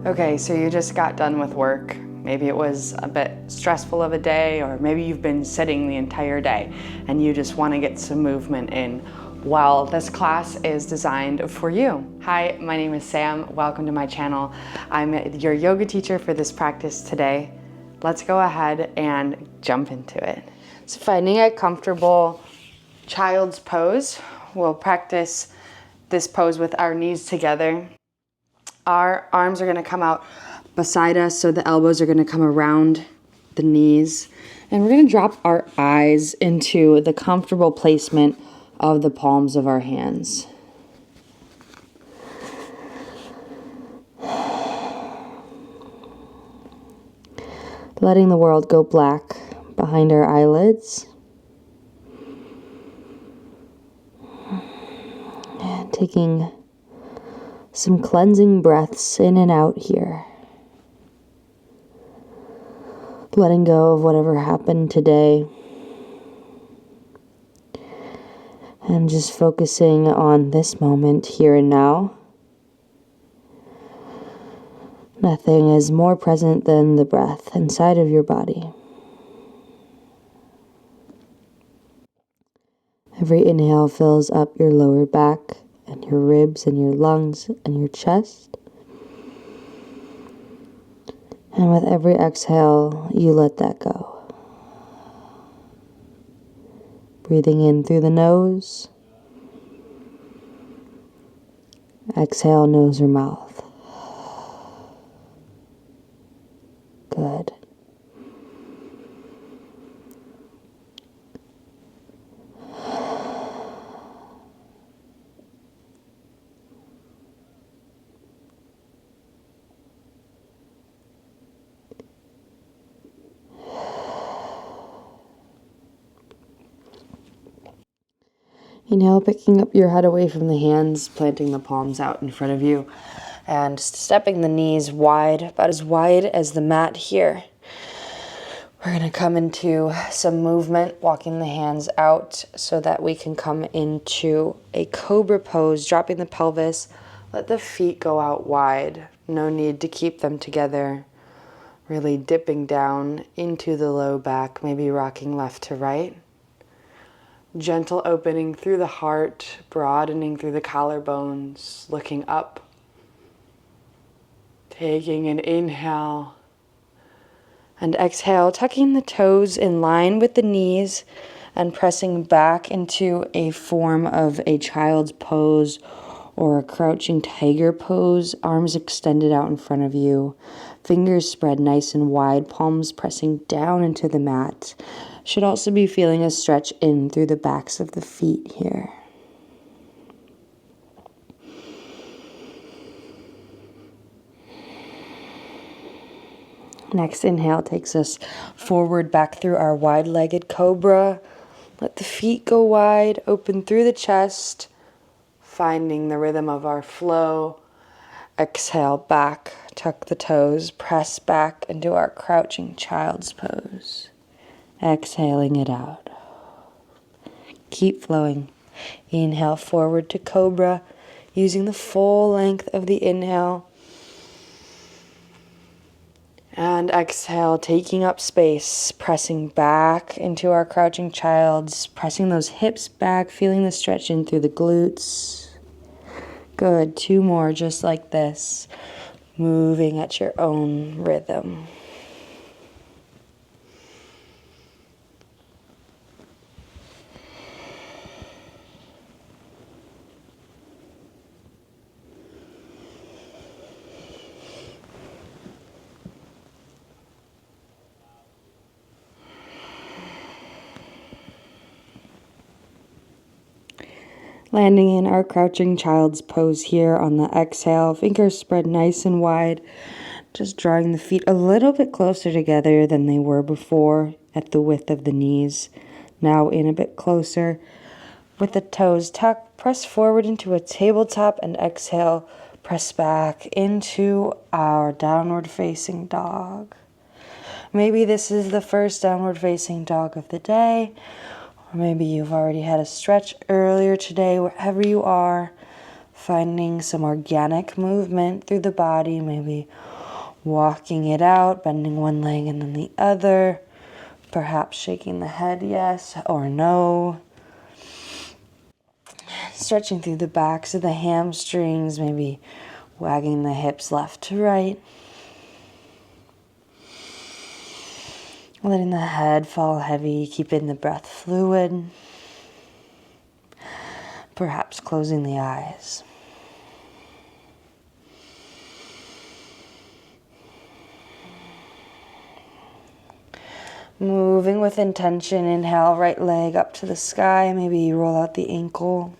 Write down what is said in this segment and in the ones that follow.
Okay, so you just got done with work. Maybe it was a bit stressful of a day, or maybe you've been sitting the entire day and you just want to get some movement in. Well, this class is designed for you. Hi, my name is Sam. Welcome to my channel. I'm your yoga teacher for this practice today. Let's go ahead and jump into it. So finding a comfortable child's pose. We'll practice this pose with our knees together. Our arms are going to come out beside us, so the elbows are going to come around the knees. And we're going to drop our eyes into the comfortable placement of the palms of our hands. Letting the world go black behind our eyelids. And taking some cleansing breaths in and out here. Letting go of whatever happened today. And just focusing on this moment here and now. Nothing is more present than the breath inside of your body. Every inhale fills up your lower back and your ribs and your lungs and your chest. And with every exhale, you let that go. Breathing in through the nose. Exhale, nose or mouth. Good. Inhale, picking up your head away from the hands, planting the palms out in front of you, and stepping the knees wide, about as wide as the mat here. We're going to come into some movement, walking the hands out so that we can come into a cobra pose, dropping the pelvis. Let the feet go out wide. No need to keep them together. Really dipping down into the low back, maybe rocking left to right. Gentle opening through the heart, broadening through the collarbones, looking up. Taking an inhale and exhale, tucking the toes in line with the knees and pressing back into a form of a child's pose or a crouching tiger pose, arms extended out in front of you, fingers spread nice and wide, palms pressing down into the mat. Should also be feeling a stretch in through the backs of the feet here. Next inhale takes us forward back through our wide-legged cobra. Let the feet go wide, open through the chest, finding the rhythm of our flow. Exhale back, tuck the toes, press back into our crouching child's pose. Exhaling it out. Keep flowing. Inhale forward to cobra, using the full length of the inhale. And exhale, taking up space, pressing back into our crouching child's, pressing those hips back, feeling the stretch in through the glutes. Good, 2 more just like this, moving at your own rhythm. Landing in our crouching child's pose here on the exhale, fingers spread nice and wide, just drawing the feet a little bit closer together than they were before at the width of the knees. Now in a bit closer. With the toes tucked, press forward into a tabletop and exhale, press back into our downward facing dog. Maybe this is the first downward facing dog of the day. Or maybe you've already had a stretch earlier today. Wherever you are, Finding some organic movement through the body, maybe walking it out, bending one leg and then the other, perhaps shaking the head yes or no. Stretching through the backs of the hamstrings, maybe wagging the hips left to right. Letting the head fall heavy, keeping the breath fluid. Perhaps closing the eyes. Moving with intention, inhale, right leg up to the sky, maybe roll out the ankle.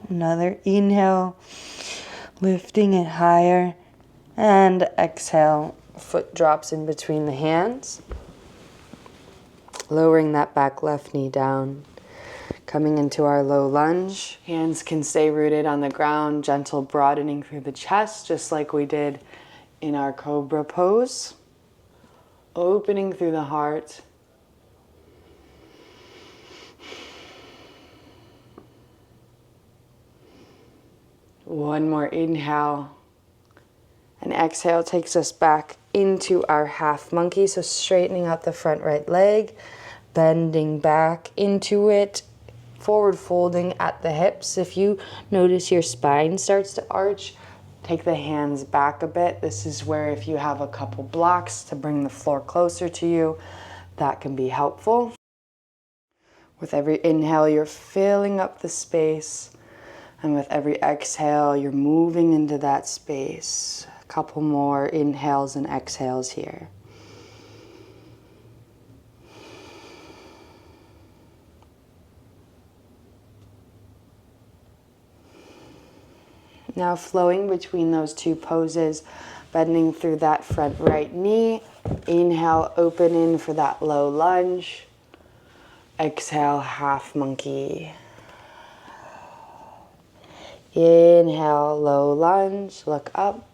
Another inhale, lifting it higher, and exhale, foot drops in between the hands, lowering that back left knee down, coming into our low lunge. Hands can stay rooted on the ground, gentle broadening through the chest, just like we did in our cobra pose, opening through the heart. One more inhale, and exhale takes us back into our half monkey. So straightening out the front right leg, bending back into it, forward folding at the hips. If you notice your spine starts to arch, take the hands back a bit. This is where if you have a couple blocks to bring the floor closer to you, that can be helpful. With every inhale, you're filling up the space. And with every exhale, you're moving into that space. A couple more inhales and exhales here. Now flowing between those two poses, bending through that front right knee. Inhale, open in for that low lunge. Exhale, half monkey. Inhale, low lunge, look up.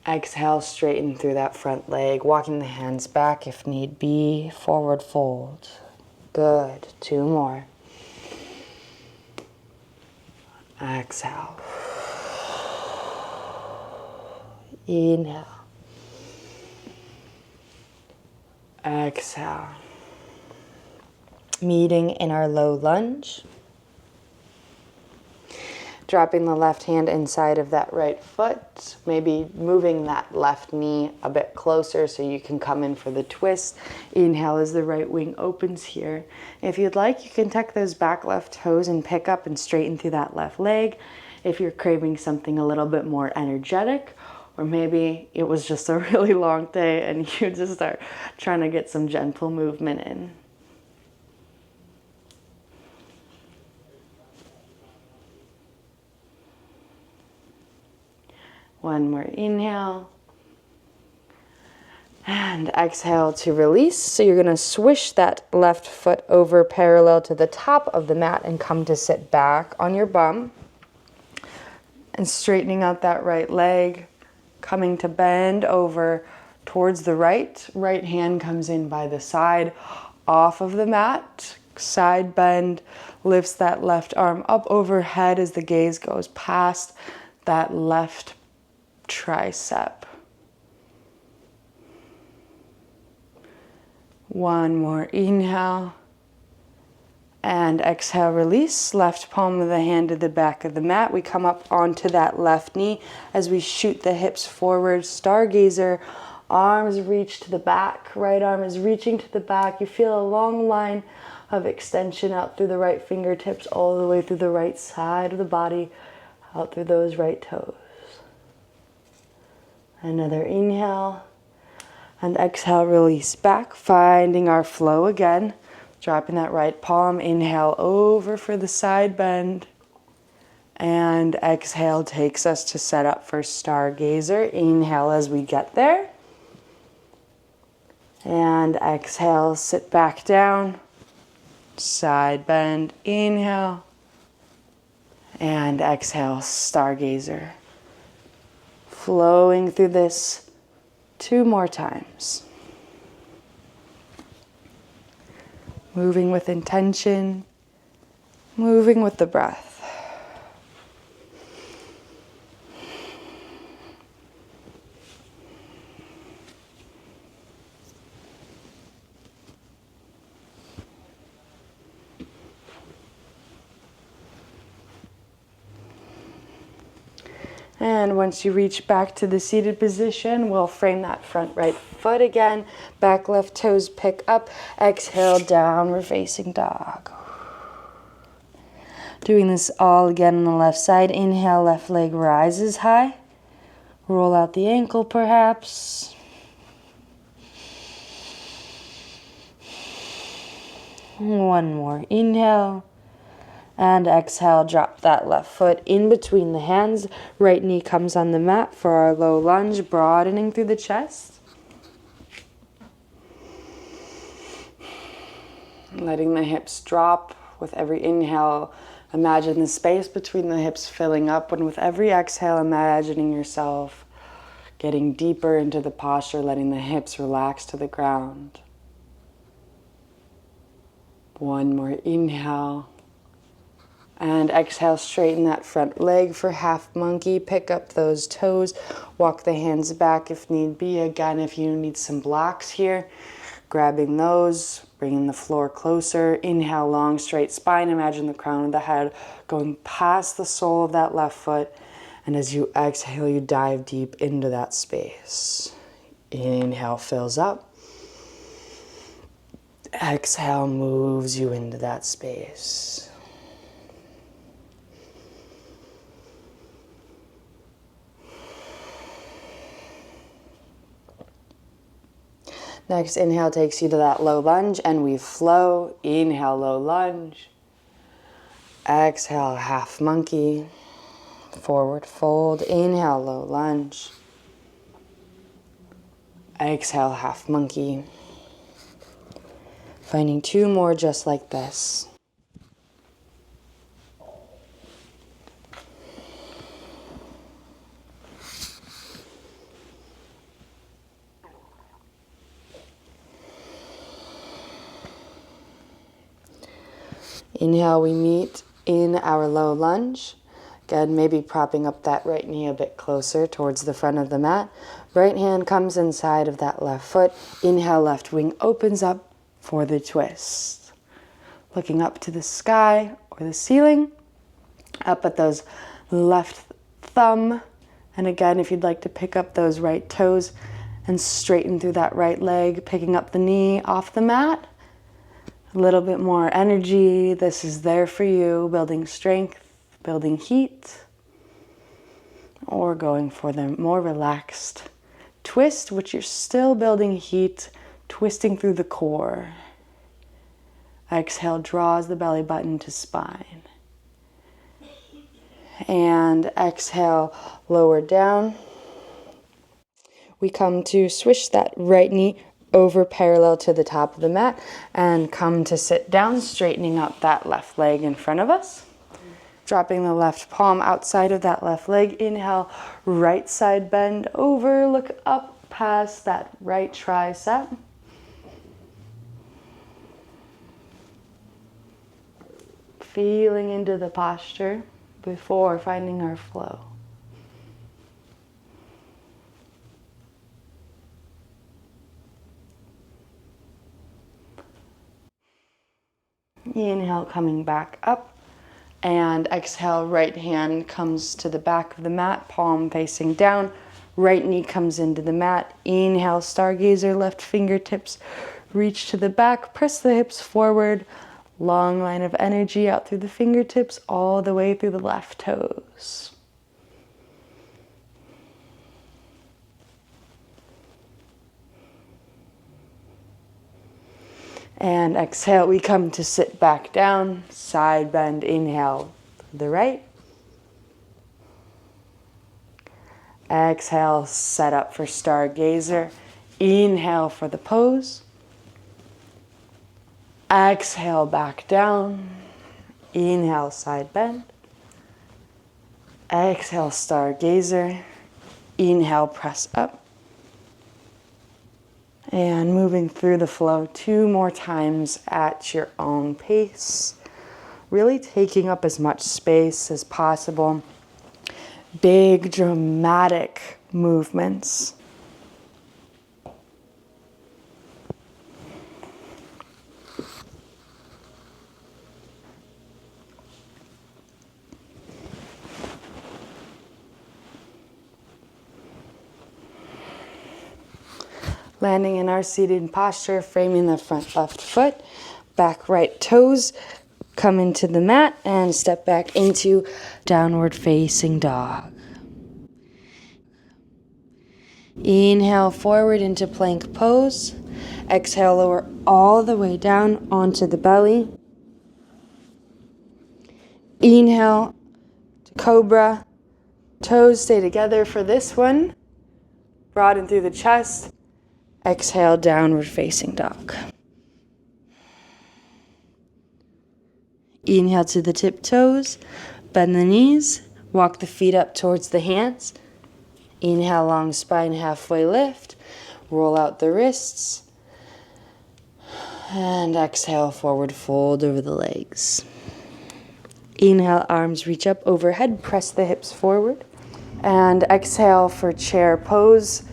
Exhale, straighten through that front leg, walking the hands back if need be, forward fold. Good, 2 more. Exhale. Inhale. Exhale. Meeting in our low lunge. Dropping the left hand inside of that right foot, maybe moving that left knee a bit closer so you can come in for the twist. Inhale as the right wing opens here. If you'd like, you can tuck those back left toes and pick up and straighten through that left leg. If you're craving something a little bit more energetic, or maybe it was just a really long day and you just start trying to get some gentle movement in. One more inhale. And exhale to release. So you're going to swish that left foot over parallel to the top of the mat and come to sit back on your bum. And straightening out that right leg, coming to bend over towards the right. Right hand comes in by the side, off of the mat. Side bend, lifts that left arm up overhead as the gaze goes past that left tricep. One more inhale. And exhale, release. Left palm of the hand to the back of the mat. We come up onto that left knee as we shoot the hips forward. Stargazer, arms reach to the back. Right arm is reaching to the back. You feel a long line of extension out through the right fingertips, all the way through the right side of the body, out through those right toes. Another inhale. And exhale, release back, finding our flow again. Dropping that right palm, inhale over for the side bend. And exhale takes us to set up for Stargazer. Inhale as we get there. And exhale, sit back down. Side bend, inhale. And exhale, Stargazer. Flowing through this 2 more times. moving with intention, moving with the breath. And once you reach back to the seated position, we'll frame that front right foot again. Back left toes pick up. Exhale, downward facing dog. Doing this all again on the left side. Inhale, left leg rises high. Roll out the ankle perhaps. One more. Inhale. And exhale, drop that left foot in between the hands. Right knee comes on the mat for our low lunge, broadening through the chest. Letting the hips drop with every inhale. Imagine the space between the hips filling up, and with every exhale, imagining yourself getting deeper into the posture, letting the hips relax to the ground. One more inhale. And exhale, straighten that front leg for half monkey. Pick up those toes. Walk the hands back if need be. Again, if you need some blocks here, grabbing those, bringing the floor closer. Inhale, long straight spine. Imagine the crown of the head going past the sole of that left foot. And as you exhale, you dive deep into that space. Inhale fills up. Exhale moves you into that space. Next inhale takes you to that low lunge and we flow. Inhale, low lunge. Exhale, half monkey. Forward fold. Inhale, low lunge. Exhale, half monkey. Finding two more just like this. Inhale, we meet in our low lunge. Again, maybe propping up that right knee a bit closer towards the front of the mat. Right hand comes inside of that left foot. Inhale, left wing opens up for the twist. Looking up to the sky or the ceiling. Up at those left thumb. And again, if you'd like to pick up those right toes and straighten through that right leg, picking up the knee off the mat. A little bit more energy. This is there for you, building strength, building heat, or going for the more relaxed twist, which you're still building heat, twisting through the core. Exhale, draws the belly button to spine. And exhale, lower down. We come to swish that right knee over parallel to the top of the mat and come to sit down, straightening out that left leg in front of us. Dropping the left palm outside of that left leg. Inhale, right side bend over, look up past that right tricep. Feeling into the posture before finding our flow. Inhale, coming back up, and exhale, right hand comes to the back of the mat, palm facing down, right knee comes into the mat. Inhale, stargazer, left fingertips reach to the back, press the hips forward, long line of energy out through the fingertips, all the way through the left toes. And exhale, we come to sit back down, side bend, inhale to the right. Exhale, set up for stargazer. Inhale for the pose. Exhale, back down. Inhale, side bend. Exhale, stargazer. Inhale, press up. And moving through the flow 2 more times at your own pace. Really taking up as much space as possible. Big, dramatic movements. Landing in our seated posture, framing the front left foot, back right toes, come into the mat and step back into downward facing dog. Inhale forward into plank pose. Exhale, lower all the way down onto the belly. Inhale to cobra. Toes stay together for this one. Broaden through the chest. Exhale, downward facing dog. Inhale to the tiptoes. Bend the knees. Walk the feet up towards the hands. Inhale, long spine, halfway lift. Roll out the wrists. And exhale, forward fold over the legs. Inhale, arms reach up overhead. Press the hips forward. And exhale for chair pose.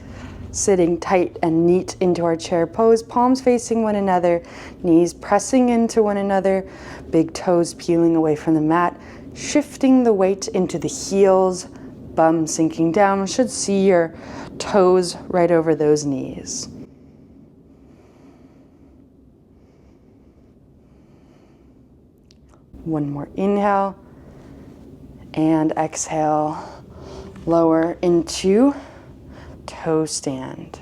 Sitting tight and neat into our chair pose, palms facing one another, knees pressing into one another, big toes peeling away from the mat, shifting the weight into the heels, bum sinking down. Should see your toes right over those knees. One more inhale and exhale, lower into toe stand.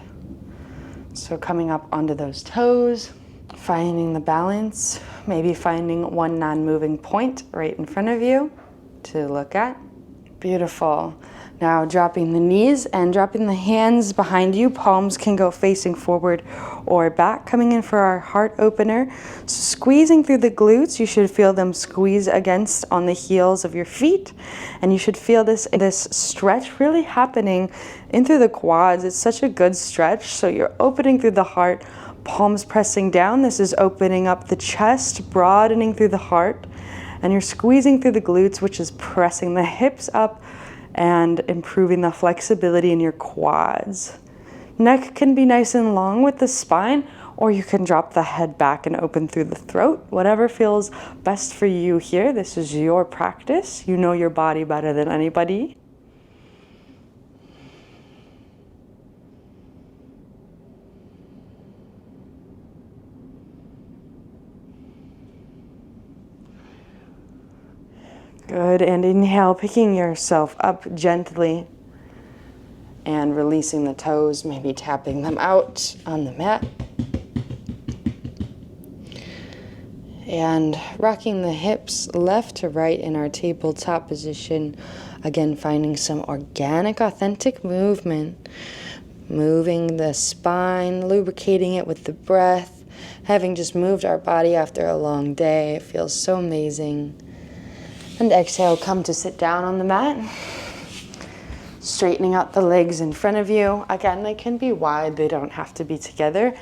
So coming up onto those toes, finding the balance, maybe finding one non-moving point right in front of you to look at. Beautiful. Now dropping the knees and dropping the hands behind you. Palms can go facing forward or back. Coming in for our heart opener. So squeezing through the glutes. You should feel them squeeze against on the heels of your feet. And you should feel this stretch really happening in through the quads. It's such a good stretch. So you're opening through the heart. Palms pressing down. This is opening up the chest, broadening through the heart. And you're squeezing through the glutes, which is pressing the hips up and improving the flexibility in your quads. Neck can be nice and long with the spine, or you can drop the head back and open through the throat. Whatever feels best for you here. This is your practice. You know your body better than anybody. Good, and inhale, picking yourself up gently and releasing the toes, maybe tapping them out on the mat. And rocking the hips left to right in our tabletop position. Again, finding some organic, authentic movement. Moving the spine, lubricating it with the breath. Having just moved our body after a long day, it feels so amazing. And exhale, come to sit down on the mat. Straightening out the legs in front of you. Again, they can be wide, they don't have to be together.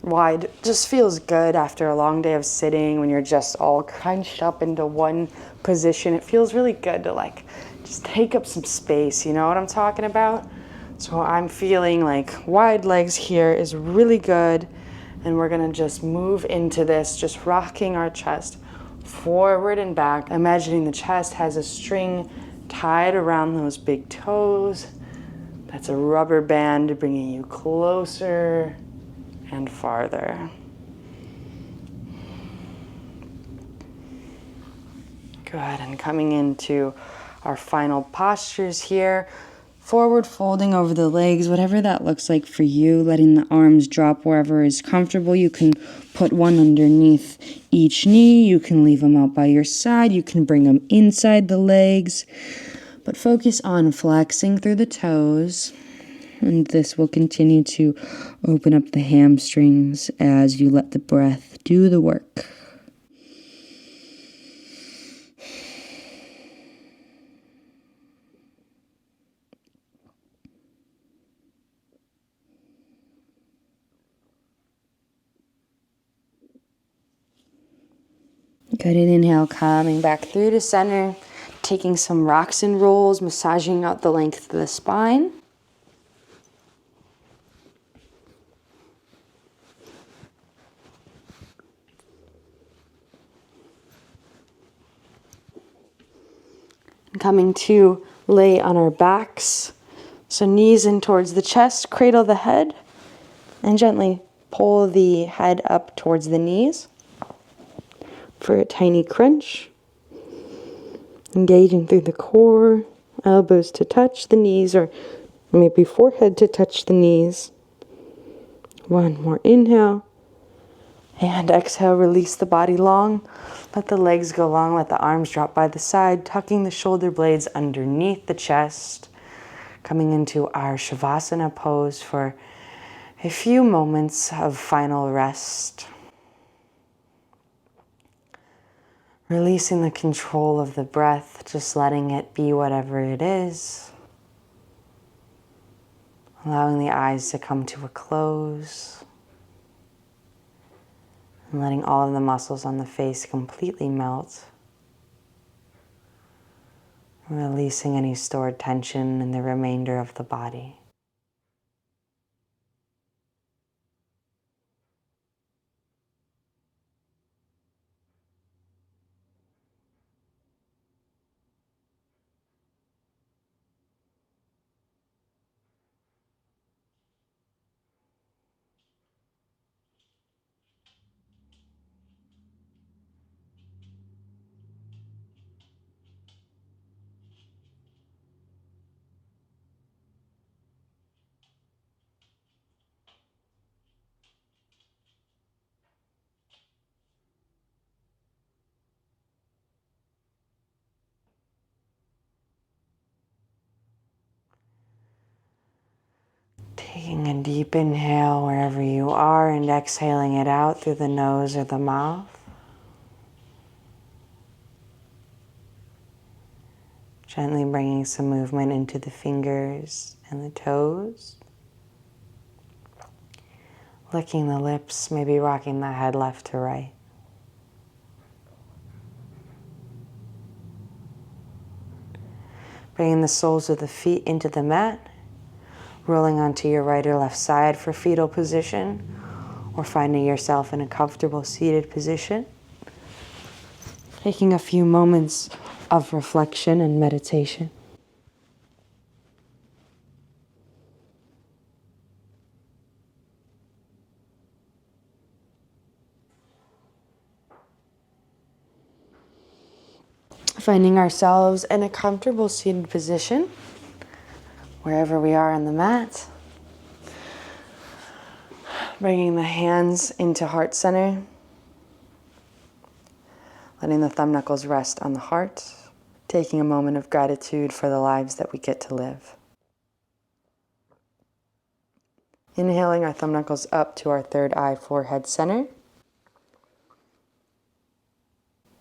Wide just feels good after a long day of sitting when you're just all crunched up into one position. It feels really good to just take up some space, you know what I'm talking about? So I'm feeling like wide legs here is really good. And we're gonna just move into this, just rocking our chest forward and back, imagining the chest has a string tied around those big toes. That's a rubber band bringing you closer and farther. Good, and coming into our final postures here. Forward folding over the legs, whatever that looks like for you, letting the arms drop wherever is comfortable. You can put one underneath each knee. You can leave them out by your side. You can bring them inside the legs. But focus on flexing through the toes. And this will continue to open up the hamstrings as you let the breath do the work. Good inhale, coming back through to center, taking some rocks and rolls, massaging out the length of the spine. And coming to lay on our backs. So knees in towards the chest, cradle the head, and gently pull the head up towards the knees for a tiny crunch. Engaging through the core, elbows to touch the knees, or maybe forehead to touch the knees. One more inhale. And exhale, release the body long. Let the legs go long, let the arms drop by the side, tucking the shoulder blades underneath the chest. Coming into our Savasana pose for a few moments of final rest. Releasing the control of the breath, just letting it be whatever it is. Allowing the eyes to come to a close. And letting all of the muscles on the face completely melt. Releasing any stored tension in the remainder of the body. Taking a deep inhale wherever you are and exhaling it out through the nose or the mouth. Gently bringing some movement into the fingers and the toes. Licking the lips, maybe rocking the head left to right. Bringing the soles of the feet into the mat. Rolling onto your right or left side for fetal position, or finding yourself in a comfortable seated position. Taking a few moments of reflection and meditation. Finding ourselves in a comfortable seated position, wherever we are on the mat. Bringing the hands into heart center. Letting the thumb knuckles rest on the heart. Taking a moment of gratitude for the lives that we get to live. Inhaling our thumb knuckles up to our third eye forehead center.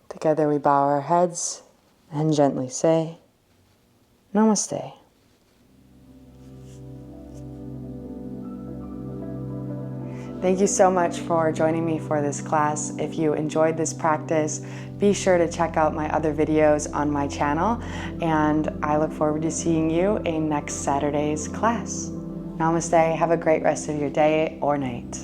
Together we bow our heads and gently say, Namaste. Thank you so much for joining me for this class. If you enjoyed this practice, be sure to check out my other videos on my channel, and I look forward to seeing you in next Saturday's class. Namaste. Have a great rest of your day or night.